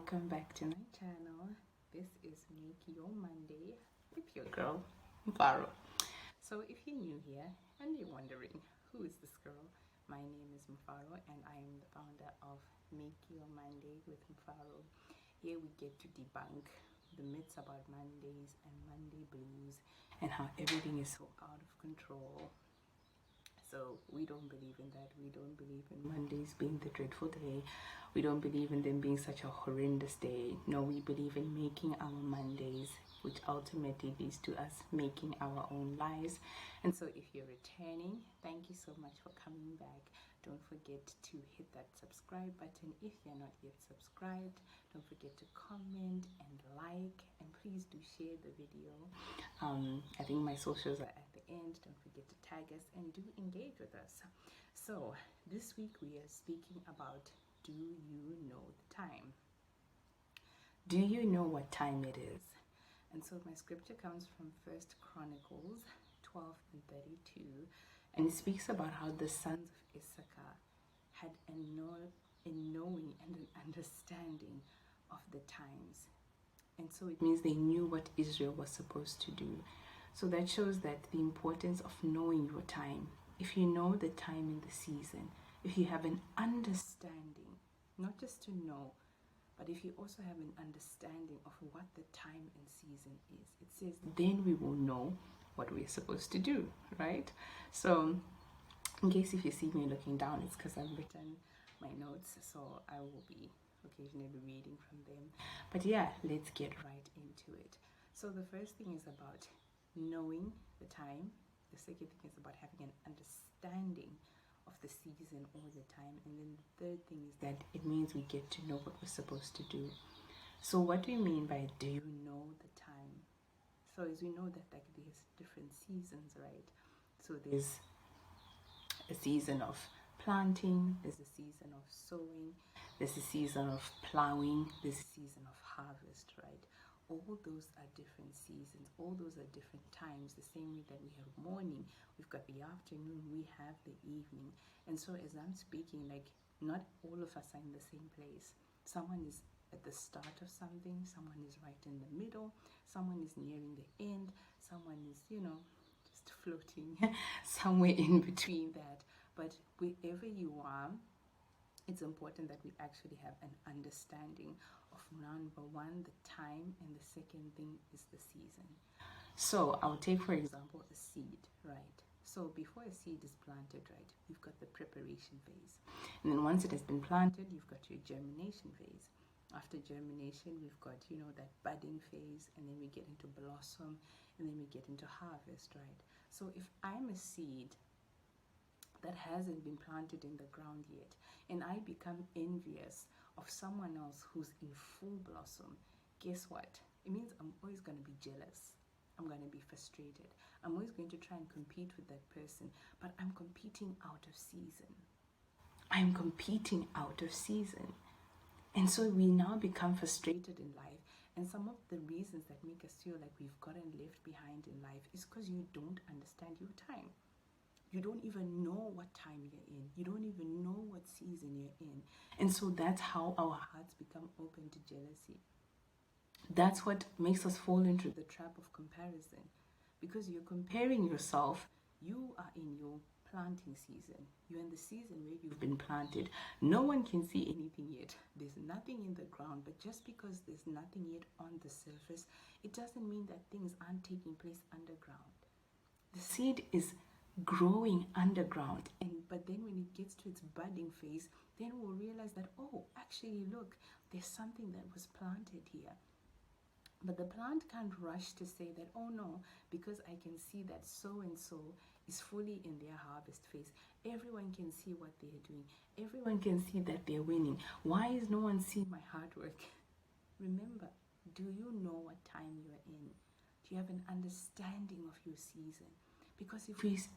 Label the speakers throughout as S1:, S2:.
S1: Welcome back to my channel. This is Make Your Monday with your girl, Mfaro. So if you're new here and you're wondering who is this girl, my name is Mfaro and I am the founder of Make Your Monday with Mfaro. Here we get to debunk the myths about Mondays and Monday blues and how everything is so out of control. So we don't believe in that. We don't believe in Mondays being the dreadful day. We don't believe in them being such a horrendous day. No, we believe in making our Mondays, which ultimately leads to us making our own lives. And so if you're returning, thank you so much for coming back. Don't forget to hit that subscribe button if you're not yet subscribed. Don't forget to comment and like, and please do share the video. I think my socials are at the end. Don't forget to tag us and do engage with us. So this week we are speaking about, do you know the time? Do you know what time it is? And so my scripture comes from 1 Chronicles 12 and 32, and it speaks about how the sons of Issachar had a knowing and an understanding of the times. And so it means they knew what Israel was supposed to do. So that shows that the importance of knowing your time. If you know the time in the season, if you have an understanding, not just to know, but if you also have an understanding of what the time and season is, it says then we will know what we're supposed to do, right? So in case if you see me looking down, it's because I've written my notes, so I will be occasionally reading from them. But yeah, let's get right into it. So the first thing is about knowing the time. The second thing is about having an understanding of the season or the time. And then the third thing is that it means we get to know what we're supposed to do. So what do you mean by do you know the time? So as we know that like there's different seasons, right? So there's a season of planting, there's a season of sowing, there's a season of plowing, there's a season of harvest, right? All those are different seasons. All those are different times. The same way that we have morning, we've got the afternoon, we have the evening. And so as I'm speaking, like not all of us are in the same place. Someone is at the start of something, someone is right in the middle, someone is nearing the end, someone is, just floating somewhere in between that. But wherever you are, it's important that we actually have an understanding of number one, the time, and the second thing is the season. So I'll take, for example, a seed, right? So before a seed is planted, right, you've got the preparation phase. And then once it has been planted, you've got your germination phase. After germination, we've got, that budding phase, and then we get into blossom, and then we get into harvest, right? So if I'm a seed that hasn't been planted in the ground yet, and I become envious of someone else who's in full blossom, guess what? It means I'm always going to be jealous. I'm going to be frustrated. I'm always going to try and compete with that person, but I'm competing out of season. I'm competing out of season. And so we now become frustrated in life. And some of the reasons that make us feel like we've gotten left behind in life is because you don't understand your time. You don't even know what time you're in. You don't even know what season you're in. And so that's how our hearts become open to jealousy. That's what makes us fall into the trap of comparison. Because you're comparing yourself, you are in your planting season. You're in the season where you've been planted. No one can see anything yet. There's nothing in the ground, but just because there's nothing yet on the surface, it doesn't mean that things aren't taking place underground. The seed is growing underground, but then when it gets to its budding phase, then we'll realize that, oh, actually look, there's something that was planted here. But the plant can't rush to say that, oh no, because I can see that so and so is fully in their harvest phase. Everyone can see what they're doing. Everyone can see that they're winning. Why is no one seeing my hard work? Remember, do you know what time you're in? Do you have an understanding of your season? Because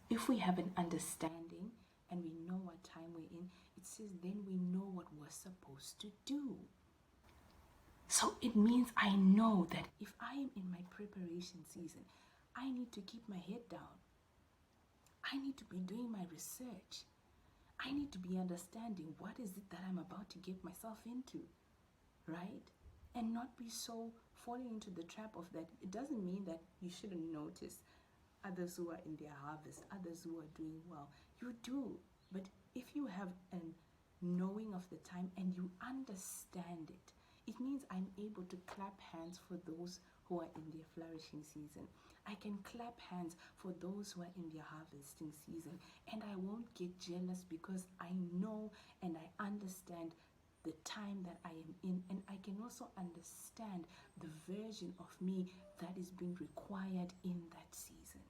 S1: if we have an understanding and we know what time we're in, it says then we know what we're supposed to do. So it means I know that if I am in my preparation season, I need to keep my head down. I need to be doing my research. I need to be understanding what is it that I'm about to get myself into, right? and not be so falling into the trap of that. It doesn't mean that you shouldn't notice others who are in their harvest, others who are doing well. You do, but if you have a knowing of the time and you understand it, it means I'm able to clap hands for those who are in their flourishing season. I can clap hands for those who are in their harvesting season, and I won't get jealous because I know and I understand the time that I am in, and I can also understand the version of me that is being required in that season.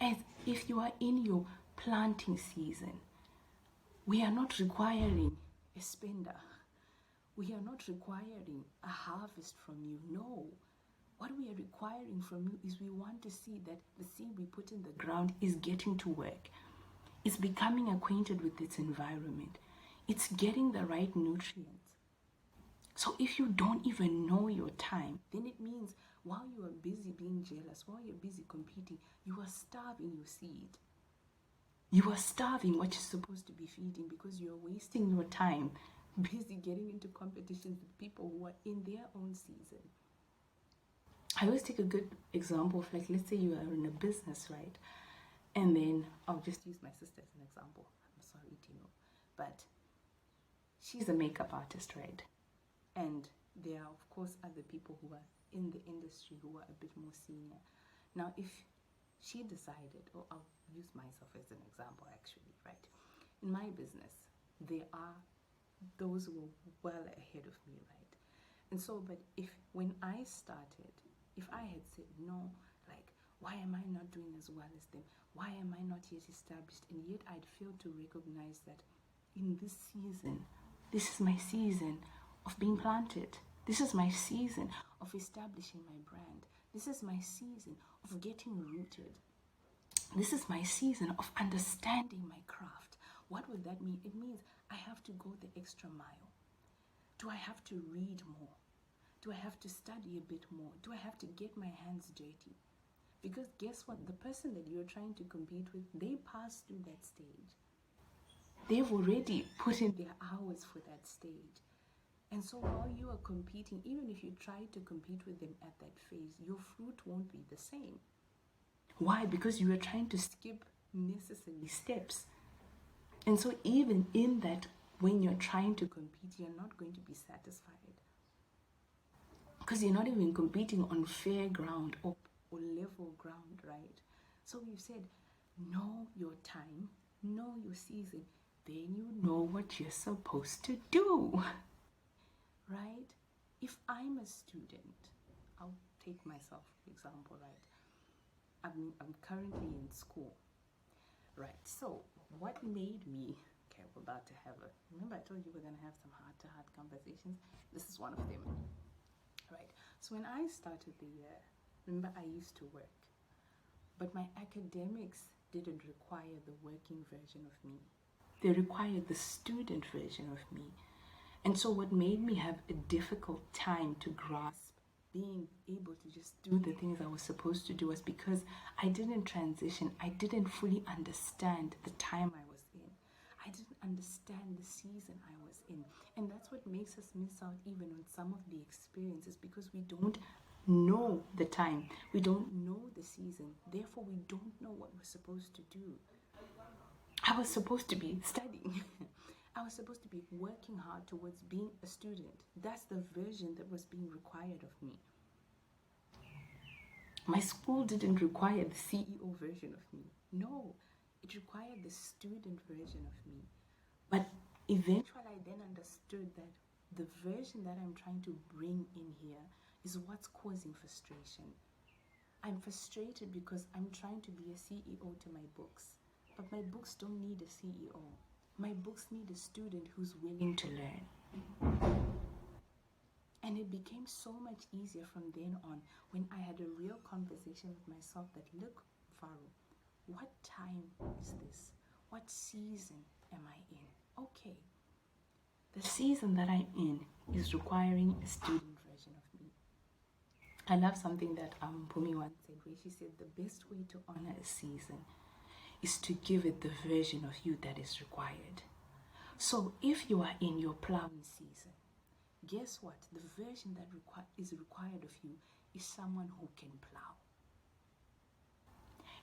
S1: As if you are in your planting season, we are not requiring a spender. We are not requiring a harvest from you. No. What we are requiring from you is we want to see that the seed we put in the ground is getting to work. It's becoming acquainted with its environment. It's getting the right nutrients. So if you don't even know your time, then it means while you are busy being jealous, while you're busy competing, you are starving your seed. You are starving what you're supposed to be feeding because you're wasting your time busy getting into competitions with people who are in their own season. I always take a good example of, like, let's say you are in a business, right? And then I'll just use my sister as an example. I'm sorry, Tino. But she's a makeup artist, right? And there are, of course, other people who are in the industry who are a bit more senior. Now, if she decided, or I'll use myself as an example, actually, right? In my business, there are those who are well ahead of me, right? And so, but if when I started, if I had said no, like, why am I not doing as well as them? Why am I not yet established? And yet I'd failed to recognize that in this season, this is my season of being planted. This is my season of establishing my brand. This is my season of getting rooted. This is my season of understanding my craft. What would that mean? It means I have to go the extra mile. Do I have to read more? Do I have to study a bit more? Do I have to get my hands dirty? Because guess what? The person that you're trying to compete with, they pass through that stage. They've already put in their hours for that stage. And so while you are competing, even if you try to compete with them at that phase, your fruit won't be the same. Why? Because you are trying to skip necessary steps. And so even in that, when you're trying to compete, you're not going to be satisfied. Because you're not even competing on fair ground or level ground, right? So we've said, know your time, know your season, then you know what you're supposed to do, right? If I'm a student, I'll take myself for example, right? I'm currently in school, right? So what made me, okay, we're about to have remember I told you we're going to have some heart-to-heart conversations? This is one of them. Right. So when I started the year, remember I used to work, but my academics didn't require the working version of me. They required the student version of me. And so what made me have a difficult time to grasp being able to just do the things I was supposed to do was because I didn't transition. I didn't fully understand the time I was in. I didn't understand the season I was in. And that's what makes us miss out even on some of the experiences, because we don't know the time. We don't know the season. Therefore, we don't know what we're supposed to do. I was supposed to be studying. I was supposed to be working hard towards being a student. That's the version that was being required of me. My school didn't require the CEO version of me. No, it required the student version of me. But eventually I then understood that the version that I'm trying to bring in here is what's causing frustration. I'm frustrated because I'm trying to be a CEO to my books, but my books don't need a CEO. My books need a student who's willing to learn. And it became so much easier from then on when I had a real conversation with myself that, look, Varo, what time is this? What season am I in? Okay, the season that I'm in is requiring a student version of me. I love something that Pumi once said, where she said the best way to honor a season is to give it the version of you that is required. So if you are in your plowing season, guess what? The version that is required of you is someone who can plow,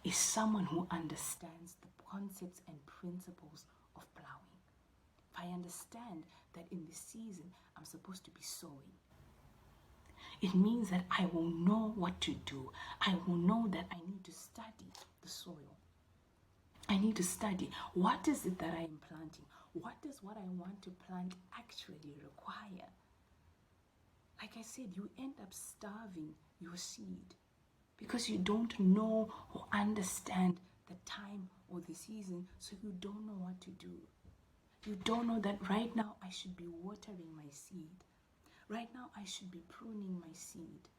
S1: is someone who understands the concepts and principles of plowing. If I understand that in this season I'm supposed to be sowing, it means that I will know what to do. I will know that I need to study the soil. I need to study what is it that I am planting. What does what I want to plant actually require? Like I said, you end up starving your seed because you don't know or understand the time or the season, so you don't know what to do. You don't know that right now I should be watering my seed. Right now I should be pruning my seed.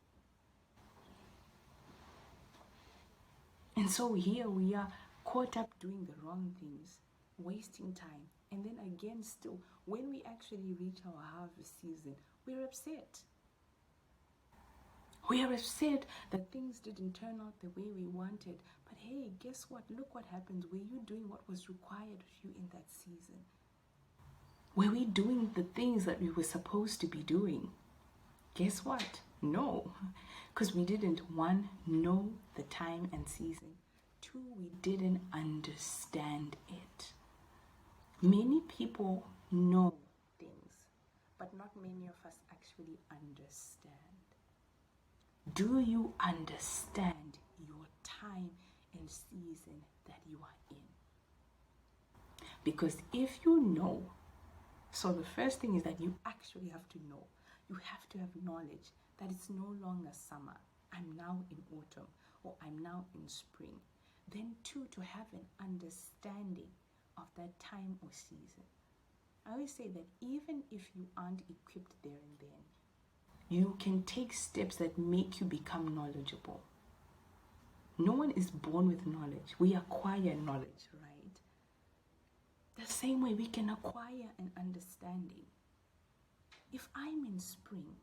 S1: And so here we are caught up doing the wrong things, wasting time. And then again, still, when we actually reach our harvest season, we're upset. We are upset that things didn't turn out the way we wanted. But hey, guess what? Look what happened. Were you doing what was required of you in that season? Were we doing the things that we were supposed to be doing? Guess what? No. Because we didn't, one, know the time and season. Two, we didn't understand it. Many people know things, but not many of us actually understand. Do you understand your time and season that you are in? Because if you know, so the first thing is that you actually have to know. You have to have knowledge that it's no longer summer. I'm now in autumn, or I'm now in spring. Then two, to have an understanding of that time or season. I always say that even if you aren't equipped there and then, you can take steps that make you become knowledgeable. No one is born with knowledge. We acquire knowledge, right? The same way we can acquire an understanding. If I'm in spring,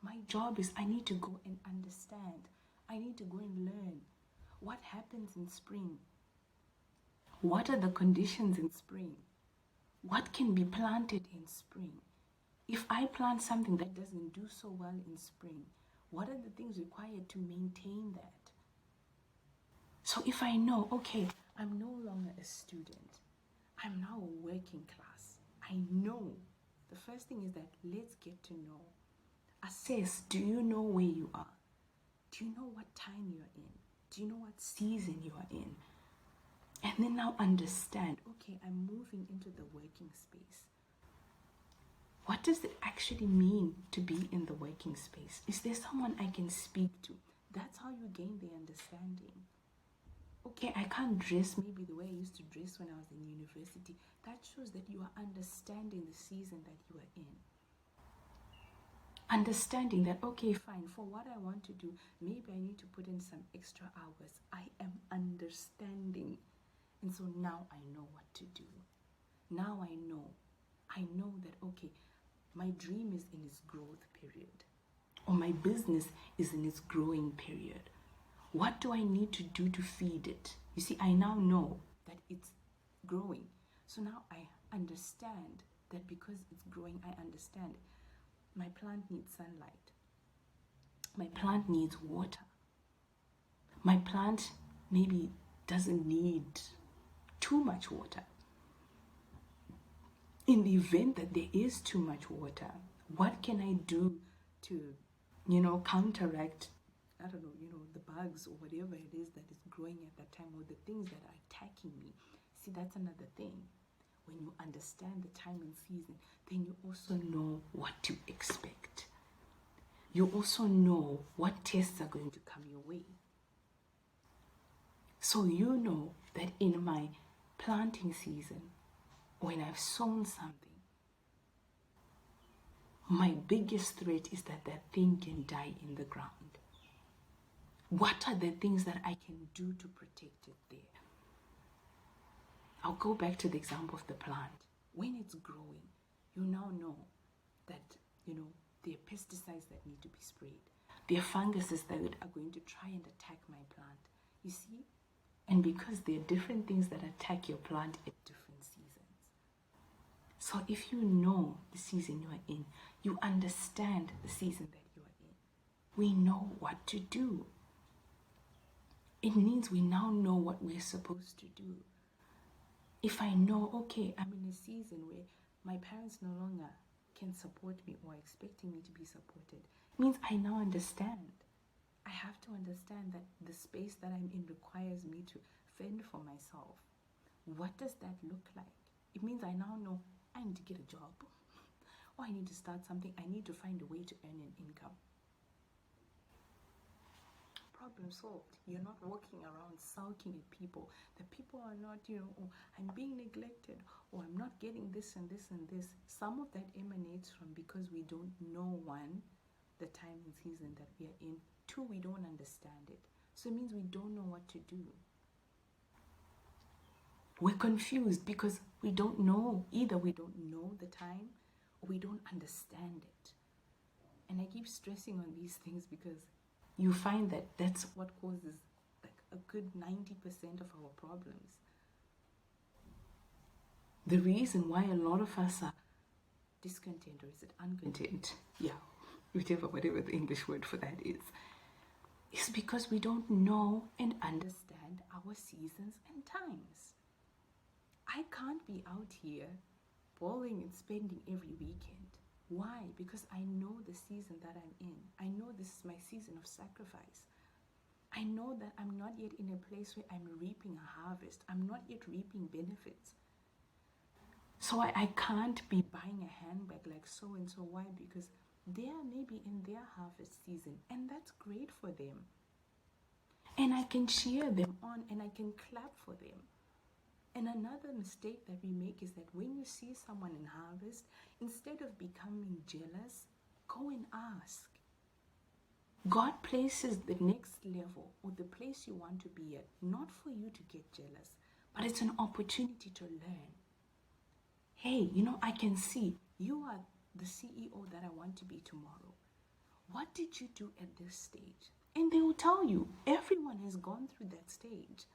S1: my job is I need to go and understand. I need to go and learn what happens in spring. What are the conditions in spring? What can be planted in spring? If I plant something that doesn't do so well in spring, what are the things required to maintain that? So if I know, okay, I'm no longer a student, I'm now a working class, I know. The first thing is that let's get to know. Assess, do you know where you are? Do you know what time you're in? Do you know what season you are in? And then now understand, okay, I'm moving into the working space. What does it actually mean to be in the working space? Is there someone I can speak to? That's how you gain the understanding. Okay, I can't dress maybe the way I used to dress when I was in university. That shows that you are understanding the season that you are in. Understanding that, okay, fine, for what I want to do, maybe I need to put in some extra hours. I am understanding. And so now I know what to do. Now I know that, okay, my dream is in its growth period, or my business is in its growing period. What do I need to do to feed it? You see, I now know that it's growing. So now I understand that because it's growing, I understand my plant needs sunlight. My plant needs water. My plant maybe doesn't need too much water. In the event that there is too much water, what can I do to, counteract, the bugs or whatever it is that is growing at that time, or the things that are attacking me? See, that's another thing. When you understand the time and season, then you also know what to expect. You also know what tests are going to come your way. So you know that in my planting season, when I've sown something, my biggest threat is that that thing can die in the ground. What are the things that I can do to protect it there? I'll go back to the example of the plant. When it's growing, you now know that, there are pesticides that need to be sprayed. There are funguses that are going to try and attack my plant. You see? And because there are different things that attack your plant at different seasons. So if you know the season you are in, you understand the season that you are in, we know what to do. It means we now know what we're supposed to do. If I know, okay, I'm in a season where my parents no longer can support me or expecting me to be supported, it means I now understand. I have to understand that the space that I'm in requires me to fend for myself. What does that look like? It means I now know I need to get a job, or I need to start something. I need to find a way to earn an income. Problem solved. You're not walking around sulking at people. The people are not, oh, I'm being neglected, or I'm not getting this and this and this. Some of that emanates from because we don't know, one, the time and season that we are in. Two, we don't understand it. So it means we don't know what to do. We're confused because we don't know. Either we don't know the time or we don't understand it. And I keep stressing on these things because you find that that's what causes like a good 90% of our problems. The reason why a lot of us are discontent, or is it uncontent? Yeah, whatever the English word for that is because we don't know and understand our seasons and times. I can't be out here bowling and spending every weekend. Why? Because I know the season that I'm in. I know this is my season of sacrifice. I know that I'm not yet in a place where I'm reaping a harvest. I'm not yet reaping benefits. So I can't be buying a handbag like so-and-so. Why? Because they are maybe in their harvest season, and that's great for them. And I can cheer them on and I can clap for them. And another mistake that we make is that when you see someone in harvest, instead of becoming jealous, go and ask. God places the next level or the place you want to be at, not for you to get jealous, but it's an opportunity to learn. Hey, I can see you are the CEO that I want to be tomorrow. What did you do at this stage? And they will tell you. Everyone has gone through that stage.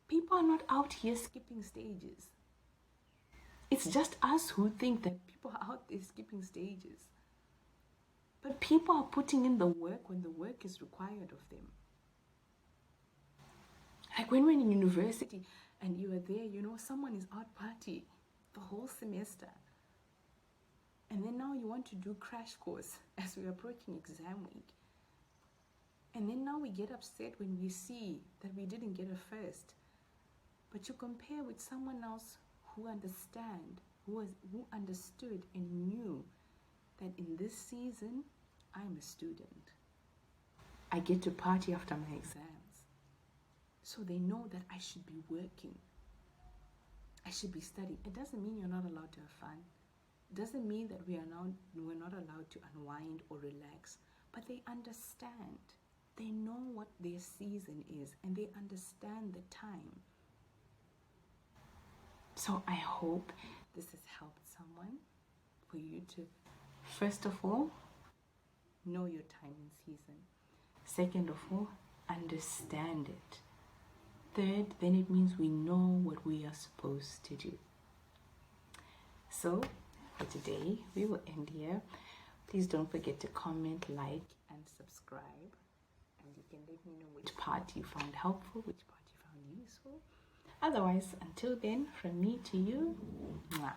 S1: People are not out here skipping stages. It's just us who think that people are out there skipping stages. But people are putting in the work when the work is required of them. Like when we're in university and you are there, someone is out party the whole semester. And then now you want to do crash course as we're approaching exam week. And then now we get upset when we see that we didn't get a first. But you compare with someone else who understood and knew that in this season, I'm a student. I get to party after my exams. So they know that I should be working. I should be studying. It doesn't mean you're not allowed to have fun. It doesn't mean that we're not allowed to unwind or relax. But they understand. They know what their season is and they understand the time. So I hope this has helped someone, for you to, first of all, know your time and season. Second of all, understand it. Third, then it means we know what we are supposed to do. So for today, we will end here. Please don't forget to comment, like, and subscribe. And you can let me know which part you found helpful, which part you found useful. Otherwise, until then, from me to you, mwah.